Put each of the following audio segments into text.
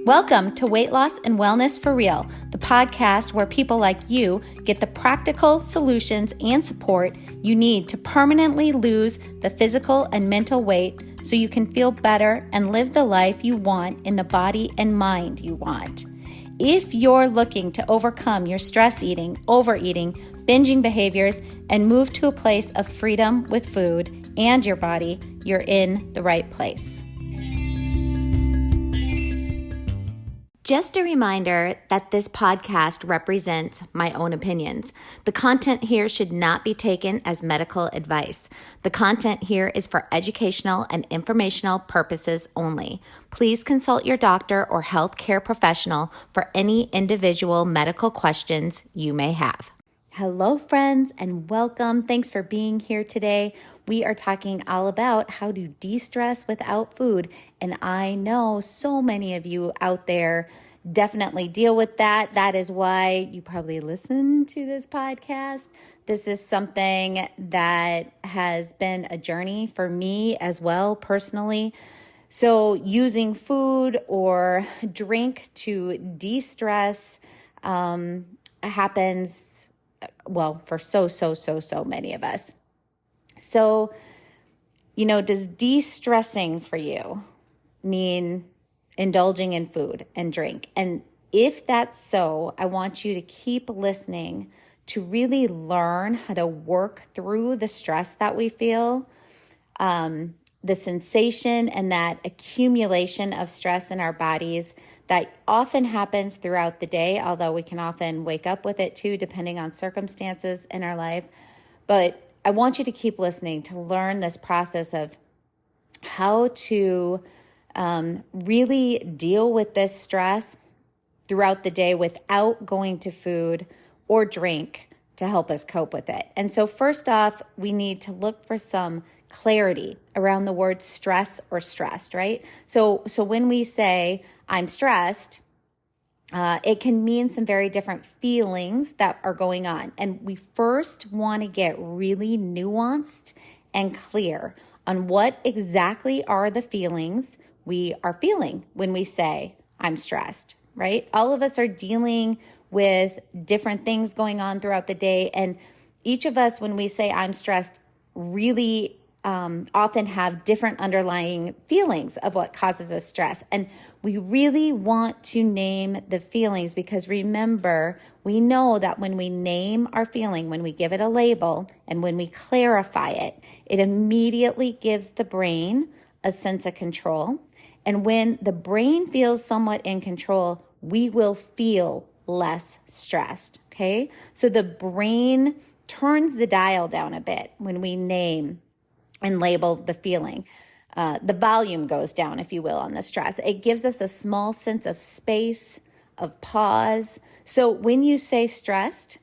Welcome to Weight Loss and Wellness for Real, the podcast where people like you get the practical solutions and support you need to permanently lose the physical and mental weight so you can feel better and live the life you want in the body and mind you want. If you're looking to overcome your stress eating, overeating, binging behaviors, and move to a place of freedom with food and your body, you're in the right place. Just a reminder that this podcast represents my own opinions. The content here should not be taken as medical advice. The content here is for educational and informational purposes only. Please consult your doctor or healthcare professional for any individual medical questions you may have. Hello, friends, and welcome. Thanks for being here today. We are talking all about how to de-stress without food. And I know so many of you out there definitely deal with that. That is why you probably listen to this podcast. This is something that has been a journey for me as well, personally. So using food or drink to de-stress happens, well, for so many of us. So, does de-stressing for you mean indulging in food and drink? And if that's so, I want you to keep listening to really learn how to work through the stress that we feel, the sensation and that accumulation of stress in our bodies that often happens throughout the day, although we can often wake up with it too, depending on circumstances in our life. But I want you to keep listening to learn this process of how to really deal with this stress throughout the day without going to food or drink to help us cope with it. And so first off, we need to look for some clarity around the word stress or stressed, right? So when we say I'm stressed, it can mean some very different feelings that are going on. And we first want to get really nuanced and clear on what exactly are the feelings we are feeling when we say I'm stressed, right? All of us are dealing with different things going on throughout the day. And each of us, when we say I'm stressed, really often have different underlying feelings of what causes us stress. And we really want to name the feelings because remember, we know that when we name our feeling, when we give it a label and when we clarify it, it immediately gives the brain a sense of control. And when the brain feels somewhat in control, we will feel less stressed, okay? So the brain turns the dial down a bit when we name and label the feeling. The volume goes down, if you will, on the stress. It gives us a small sense of space, of pause. So when you say stressed,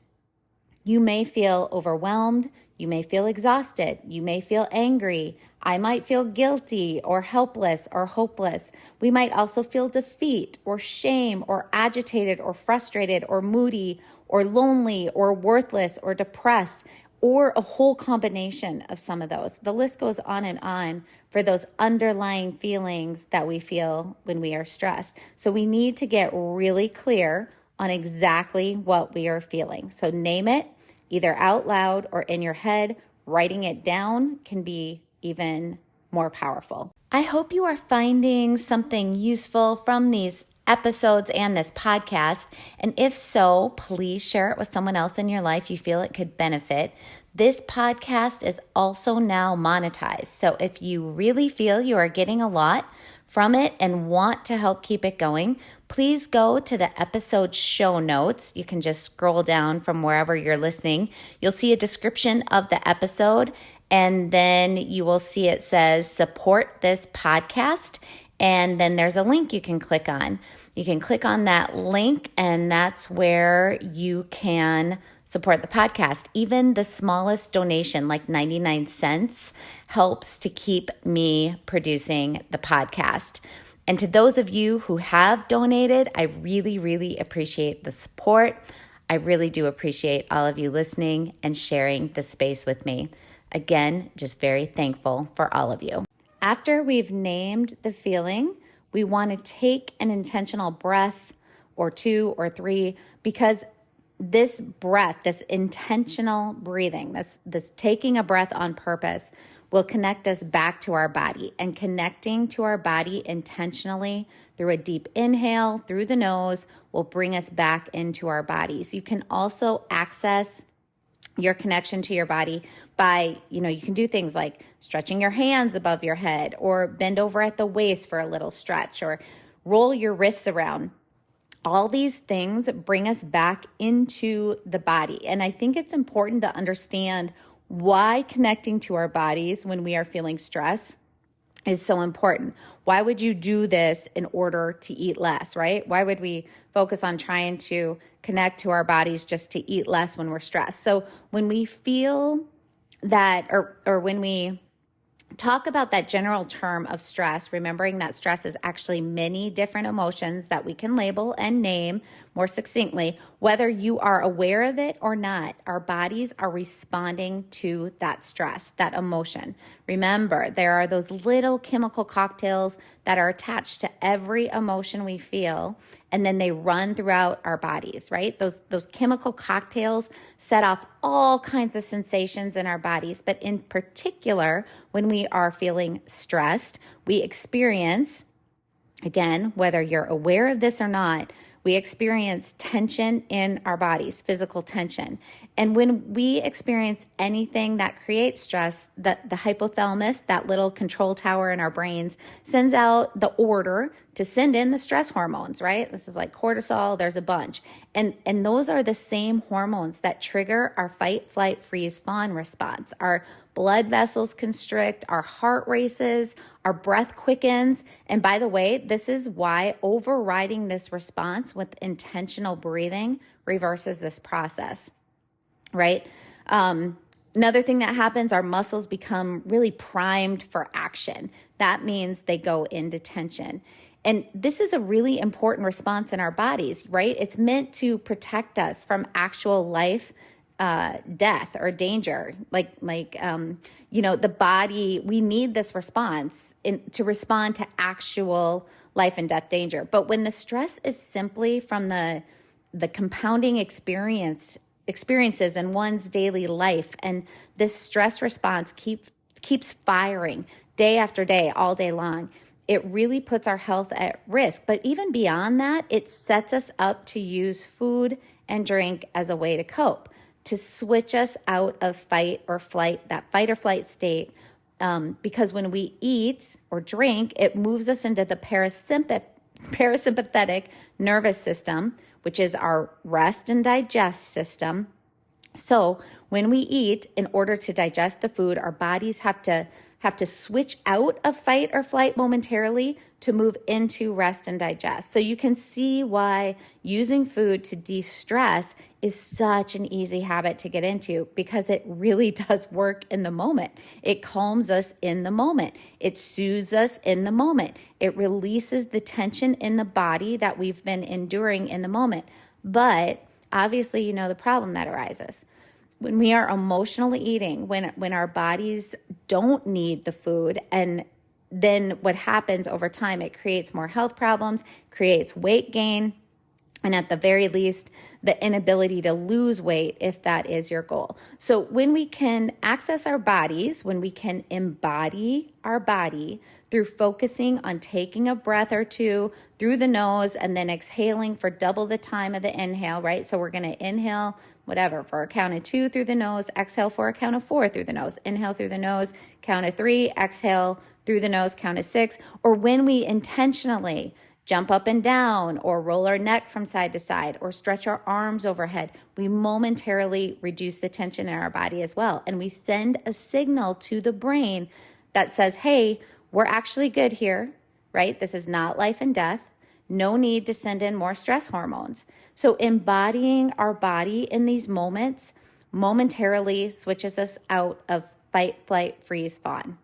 you may feel overwhelmed, you may feel exhausted, you may feel angry. I might feel guilty or helpless or hopeless. We might also feel defeat or shame or agitated or frustrated or moody or lonely or worthless or depressed, or a whole combination of some of those. The list goes on and on for those underlying feelings that we feel when we are stressed. So we need to get really clear on exactly what we are feeling. So name it either out loud or in your head. Writing it down can be even more powerful. I hope you are finding something useful from these episodes and this podcast. And if so, please share it with someone else in your life you feel it could benefit. This podcast is also now monetized. So if you really feel you are getting a lot from it and want to help keep it going, please go to the episode show notes. You can just scroll down from wherever you're listening. You'll see a description of the episode, and then you will see it says support this podcast. And then there's a link you can click on. You can click on that link, and that's where you can support the podcast. Even the smallest donation, like 99 cents, helps to keep me producing the podcast. And to those of you who have donated, I really appreciate the support. I really do appreciate all of you listening and sharing the space with me. Again, just very thankful for all of you. After we've named the feeling, We want to take an intentional breath or 2 or 3, because this breath, this intentional breathing, this taking a breath on purpose will connect us back to our body. And connecting to our body intentionally through a deep inhale through the nose will bring us back into our bodies. You can also access your connection to your body by, you can do things like stretching your hands above your head, or bend over at the waist for a little stretch, or roll your wrists around. All these things bring us back into the body. And I think it's important to understand why connecting to our bodies when we are feeling stress is so important. Why would you do this in order to eat less, right? Why would we focus on trying to connect to our bodies just to eat less when we're stressed? So when we feel that, or when we talk about that general term of stress, remembering that stress is actually many different emotions that we can label and name more succinctly. Whether you are aware of it or not, our bodies are responding to that stress, that emotion. Remember, there are those little chemical cocktails that are attached to every emotion we feel, and then they run throughout our bodies, right? Those chemical cocktails set off all kinds of sensations in our bodies, but in particular, when we are feeling stressed, we experience, again, whether you're aware of this or not, we experience tension in our bodies, physical tension. And when we experience anything that creates stress, the hypothalamus, that little control tower in our brains, sends out the order to send in the stress hormones, right? This is like cortisol, there's a bunch. And those are the same hormones that trigger our fight, flight, freeze, fawn response. Our blood vessels constrict, our heart races, our breath quickens. And by the way, this is why overriding this response with intentional breathing reverses this process, right? Another thing that happens, our muscles become really primed for action. That means they go into tension. And this is a really important response in our bodies, right? It's meant to protect us from actual life, death or danger. The body, we need this response to respond to actual life and death danger. But when the stress is simply from the compounding experiences in one's daily life, and this stress response keeps firing day after day, all day long, it really puts our health at risk. But even beyond that, it sets us up to use food and drink as a way to cope, to switch us out of fight or flight, that fight or flight state. Because when we eat or drink, it moves us into the parasympathetic nervous system, which is our rest and digest system. So when we eat, in order to digest the food, our bodies have to switch out of fight or flight momentarily to move into rest and digest. So you can see why using food to de-stress is such an easy habit to get into, because it really does work in the moment. It calms us in the moment. It soothes us in the moment. It releases the tension in the body that we've been enduring in the moment. But obviously, you know the problem that arises. When we are emotionally eating, when our bodies don't need the food, and then what happens over time, it creates more health problems, creates weight gain, and at the very least, the inability to lose weight if that is your goal. So when we can access our bodies, when we can embody our body through focusing on taking a breath or two through the nose and then exhaling for double the time of the inhale, right? So we're going to inhale, whatever, for a count of 2 through the nose, exhale for a count of 4 through the nose, inhale through the nose, count of 3, exhale through the nose, count of 6. Or when we intentionally jump up and down, or roll our neck from side to side, or stretch our arms overhead, we momentarily reduce the tension in our body as well. And we send a signal to the brain that says, hey, we're actually good here, right? This is not life and death. No need to send in more stress hormones. So embodying our body in these moments momentarily switches us out of fight, flight, freeze, fawn,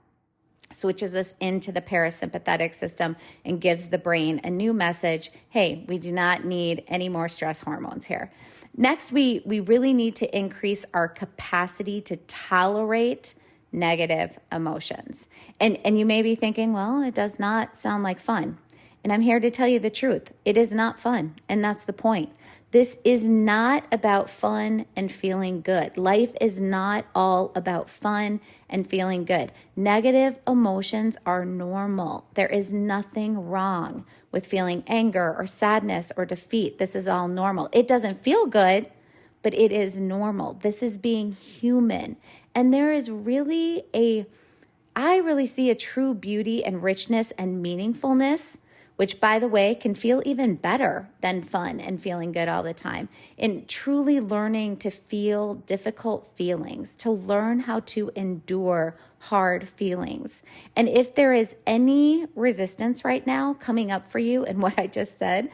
switches us into the parasympathetic system and gives the brain a new message. Hey, we do not need any more stress hormones here. Next, we really need to increase our capacity to tolerate negative emotions. And you may be thinking, well, it does not sound like fun. And I'm here to tell you the truth. It is not fun. And that's the point. This is not about fun and feeling good. Life is not all about fun and feeling good. Negative emotions are normal. There is nothing wrong with feeling anger or sadness or defeat. This is all normal. It doesn't feel good, but it is normal. This is being human. And there is I really see a true beauty and richness and meaningfulness, which, by the way, can feel even better than fun and feeling good all the time, in truly learning to feel difficult feelings, to learn how to endure hard feelings. And if there is any resistance right now coming up for you in what I just said,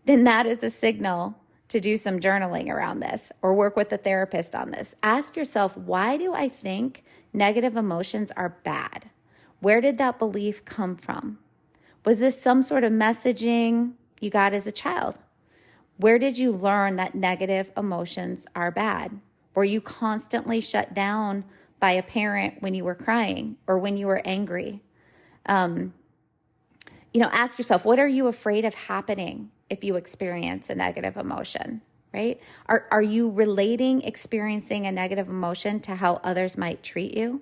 then that is a signal to do some journaling around this or work with a therapist on this. Ask yourself, why do I think negative emotions are bad? Where did that belief come from? Was this some sort of messaging you got as a child? Where did you learn that negative emotions are bad? Were you constantly shut down by a parent when you were crying or when you were angry? Ask yourself, what are you afraid of happening if you experience a negative emotion, right? Are you relating experiencing a negative emotion to how others might treat you?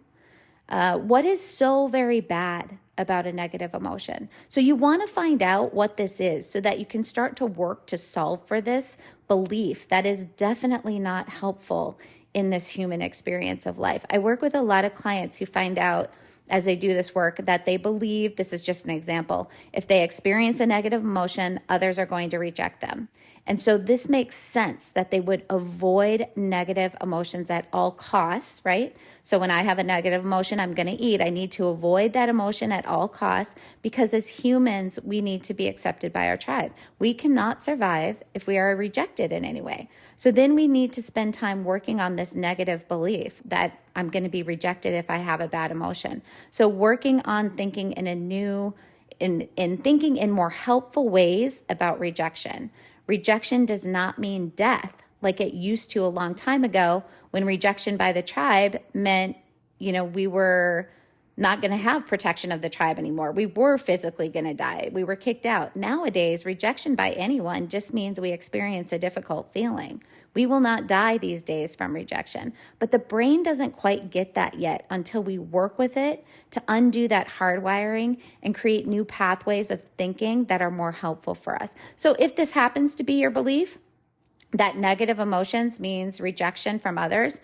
What is so very bad about a negative emotion? So you want to find out what this is so that you can start to work to solve for this belief that is definitely not helpful in this human experience of life. I work with a lot of clients who find out as they do this work that they believe, this is just an example, if they experience a negative emotion, others are going to reject them. And so this makes sense that they would avoid negative emotions at all costs, right? So when I have a negative emotion, I'm going to eat. I need to avoid that emotion at all costs because as humans, we need to be accepted by our tribe. We cannot survive if we are rejected in any way. So then we need to spend time working on this negative belief that I'm going to be rejected if I have a bad emotion. So working on thinking in thinking in more helpful ways about rejection. Rejection does not mean death like it used to a long time ago when rejection by the tribe meant, we were not going to have protection of the tribe anymore. We were physically going to die. We were kicked out. Nowadays, rejection by anyone just means we experience a difficult feeling. We will not die these days from rejection, but the brain doesn't quite get that yet until we work with it to undo that hardwiring and create new pathways of thinking that are more helpful for us. So if this happens to be your belief, that negative emotions means rejection from others,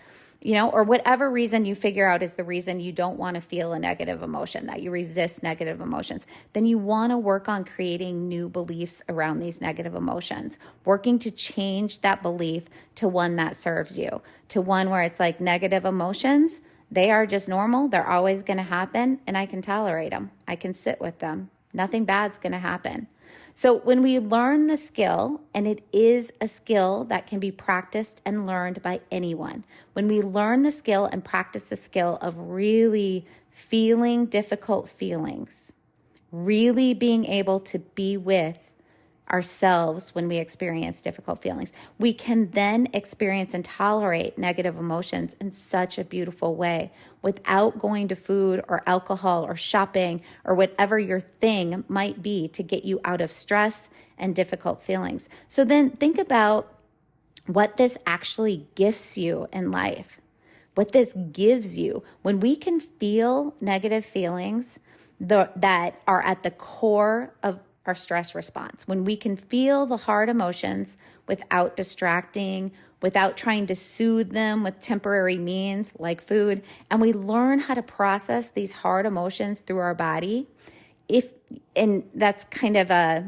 or whatever reason you figure out is the reason you don't want to feel a negative emotion, that you resist negative emotions, then you want to work on creating new beliefs around these negative emotions, working to change that belief to one that serves you, to one where it's like negative emotions, they are just normal. They're always going to happen and I can tolerate them. I can sit with them. Nothing bad's going to happen. So when we learn the skill, and it is a skill that can be practiced and learned by anyone, when we learn the skill and practice the skill of really feeling difficult feelings, really being able to be with ourselves when we experience difficult feelings, we can then experience and tolerate negative emotions in such a beautiful way without going to food or alcohol or shopping or whatever your thing might be to get you out of stress and difficult feelings. So then think about what this actually gifts you in life, what this gives you when we can feel negative feelings that are at the core of our stress response, when we can feel the hard emotions without distracting, without trying to soothe them with temporary means like food, and we learn how to process these hard emotions through our body. And that's kind of I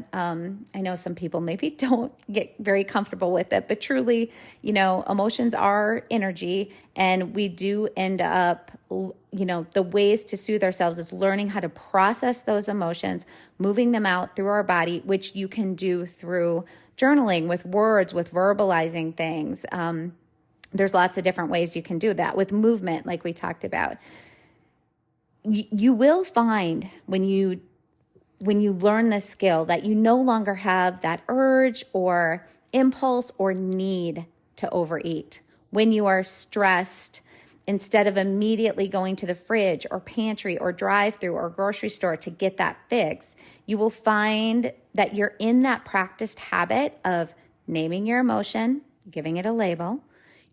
know some people maybe don't get very comfortable with it, but truly, emotions are energy, and we do end up, the ways to soothe ourselves is learning how to process those emotions, moving them out through our body, which you can do through journaling, with words, with verbalizing things. There's lots of different ways you can do that, with movement, like we talked about. You will find when you learn this skill that you no longer have that urge or impulse or need to overeat. When you are stressed instead of immediately going to the fridge or pantry or drive-through or grocery store to get that fix, you will find that you're in that practiced habit of naming your emotion, giving it a label,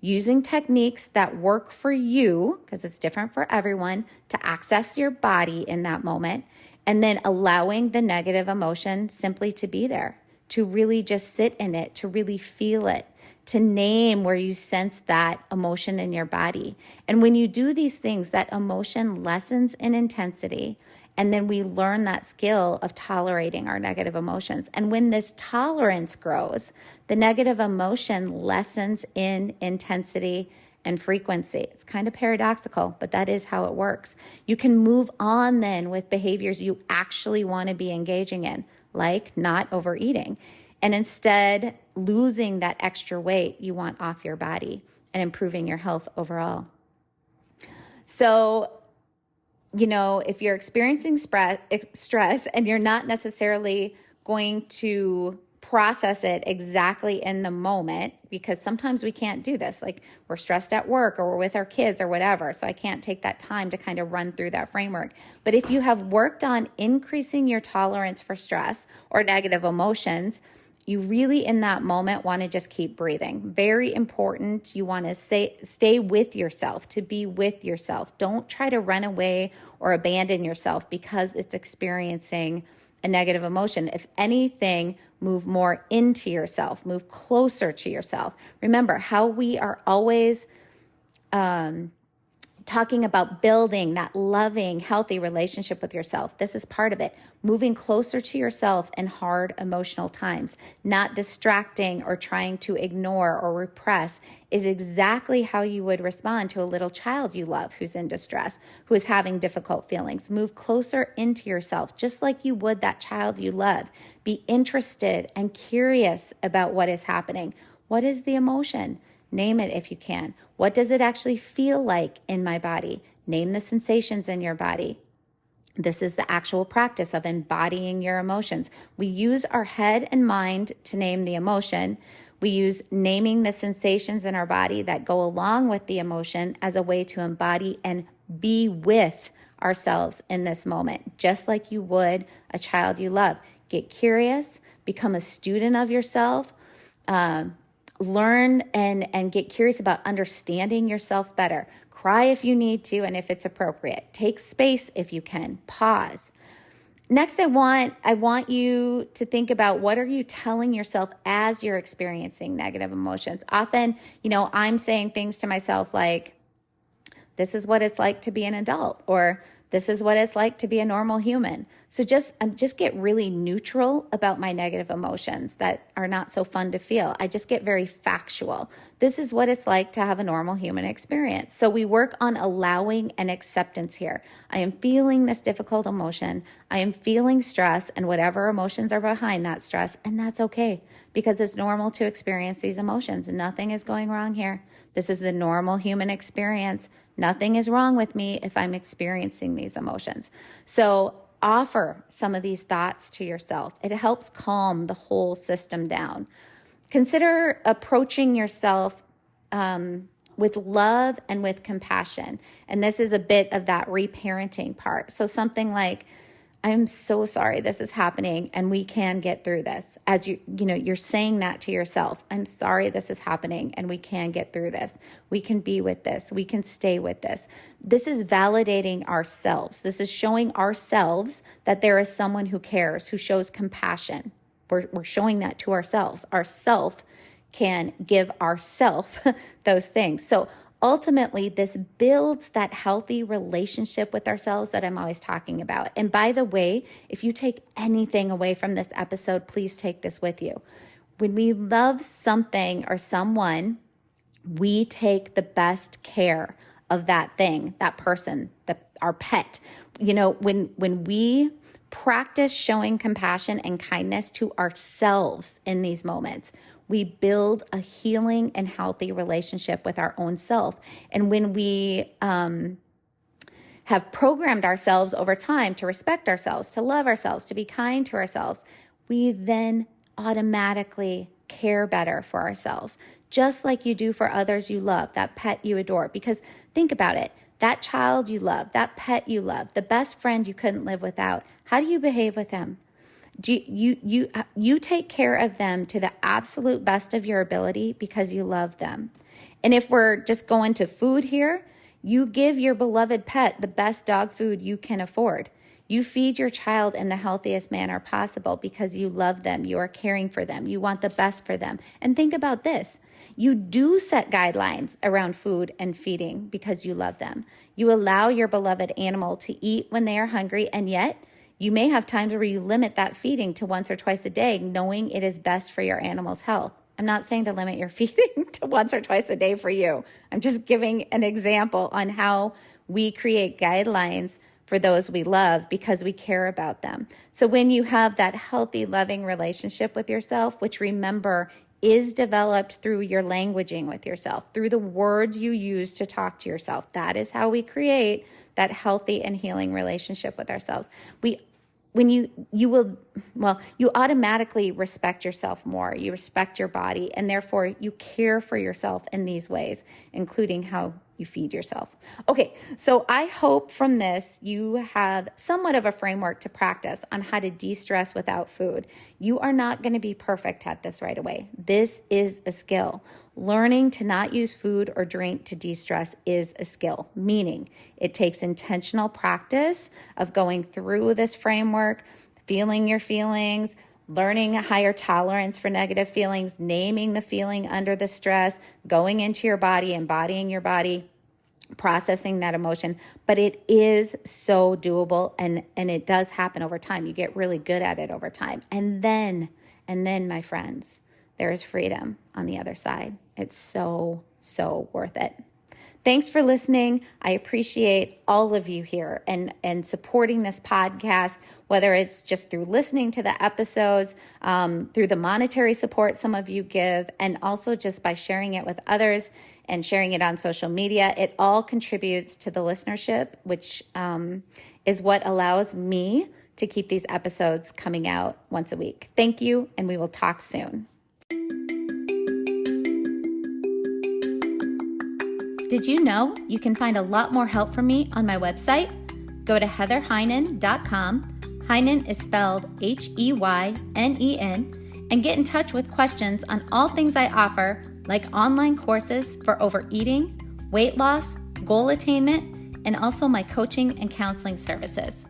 using techniques that work for you, because it's different for everyone, to access your body in that moment, and then allowing the negative emotion simply to be there, to really just sit in it, to really feel it, to name where you sense that emotion in your body. And when you do these things, that emotion lessens in intensity. And then we learn that skill of tolerating our negative emotions. And when this tolerance grows, the negative emotion lessens in intensity and frequency. It's kind of paradoxical, but that is how it works. You can move on then with behaviors you actually want to be engaging in, like not overeating, and instead losing that extra weight you want off your body and improving your health overall. So, if you're experiencing stress and you're not necessarily going to process it exactly in the moment, because sometimes we can't do this. Like we're stressed at work or we're with our kids or whatever. So I can't take that time to kind of run through that framework. But if you have worked on increasing your tolerance for stress or negative emotions, you really in that moment want to just keep breathing. Very important. You want to stay with yourself, to be with yourself. Don't try to run away or abandon yourself because it's experiencing a negative emotion. If anything, move more into yourself, move closer to yourself. Remember how we are always talking about building that loving, healthy relationship with yourself. This is part of it. Moving closer to yourself in hard emotional times, not distracting or trying to ignore or repress, is exactly how you would respond to a little child you love who's in distress, who is having difficult feelings. Move closer into yourself, just like you would that child you love. Be interested and curious about what is happening. What is the emotion? Name it if you can. What does it actually feel like in my body? Name the sensations in your body. This is the actual practice of embodying your emotions. We use our head and mind to name the emotion. We use naming the sensations in our body that go along with the emotion as a way to embody and be with ourselves in this moment, just like you would a child you love. Get curious, become a student of yourself, learn and get curious about understanding yourself better. Cry if you need to and if it's appropriate. Take space if you can. Pause. Next, I want you to think about, what are you telling yourself as you're experiencing negative emotions? Often, I'm saying things to myself like, this is what it's like to be an adult, or this is what it's like to be a normal human. So just get really neutral about my negative emotions that are not so fun to feel. I just get very factual. This is what it's like to have a normal human experience. So we work on allowing and acceptance here. I am feeling this difficult emotion. I am feeling stress and whatever emotions are behind that stress. And that's okay, because it's normal to experience these emotions. Nothing is going wrong here. This is the normal human experience. Nothing is wrong with me if I'm experiencing these emotions. So offer some of these thoughts to yourself. It helps calm the whole system down. Consider approaching yourself with love and with compassion. And this is a bit of that reparenting part. So something like, I'm so sorry this is happening and we can get through this. As you're saying that to yourself. I'm sorry this is happening and we can get through this. We can be with this. We can stay with this. This is validating ourselves. This is showing ourselves that there is someone who cares, who shows compassion. We're showing that to ourselves. Ourself can give ourself those things. So ultimately, this builds that healthy relationship with ourselves that I'm always talking about. And by the way, if you take anything away from this episode, please take this with you. When we love something or someone, we take the best care of that thing, that person, our pet. When we practice showing compassion and kindness to ourselves in these moments, we build a healing and healthy relationship with our own self. And when we have programmed ourselves over time to respect ourselves, to love ourselves, to be kind to ourselves, we then automatically care better for ourselves. just like you do for others you love, that pet you adore. Because think about it, that child you love, that pet you love, the best friend you couldn't live without, how do you behave with them? You take care of them to the absolute best of your ability because you love them. And if we're just going to food here, you give your beloved pet the best dog food you can afford. You feed your child in the healthiest manner possible because you love them. You are caring for them. You want the best for them. And think about this. You do set guidelines around food and feeding because you love them. You allow your beloved animal to eat when they are hungry, and yet you may have times where you limit that feeding to once or twice a day, knowing it is best for your animal's health. I'm not saying to limit your feeding to once or twice a day for you. I'm just giving an example on how we create guidelines for those we love because we care about them. So when you have that healthy, loving relationship with yourself, which remember is developed through your languaging with yourself, through the words you use to talk to yourself, that is how we create that healthy and healing relationship with ourselves. You automatically respect yourself more. You respect your body, and therefore you care for yourself in these ways, including how you feed yourself. Okay, so I hope from this you have somewhat of a framework to practice on how to de-stress without food. You are not going to be perfect at this right away. This is a skill. Learning to not use food or drink to de-stress is a skill, meaning it takes intentional practice of going through this framework, feeling your feelings, learning a higher tolerance for negative feelings, naming the feeling under the stress, going into your body, embodying your body, processing that emotion. But it is so doable, and it does happen over time. You get really good at it over time. And then, my friends, there is freedom on the other side. It's so, so worth it. Thanks for listening. I appreciate all of you here and supporting this podcast, whether it's just through listening to the episodes, through the monetary support some of you give, and also just by sharing it with others and sharing it on social media. It all contributes to the listenership, which is what allows me to keep these episodes coming out once a week. Thank you, and we will talk soon. Did you know you can find a lot more help from me on my website? Go to heatherheynen.com. Heynen is spelled Heynen, and get in touch with questions on all things I offer, like online courses for overeating, weight loss, goal attainment, and also my coaching and counseling services.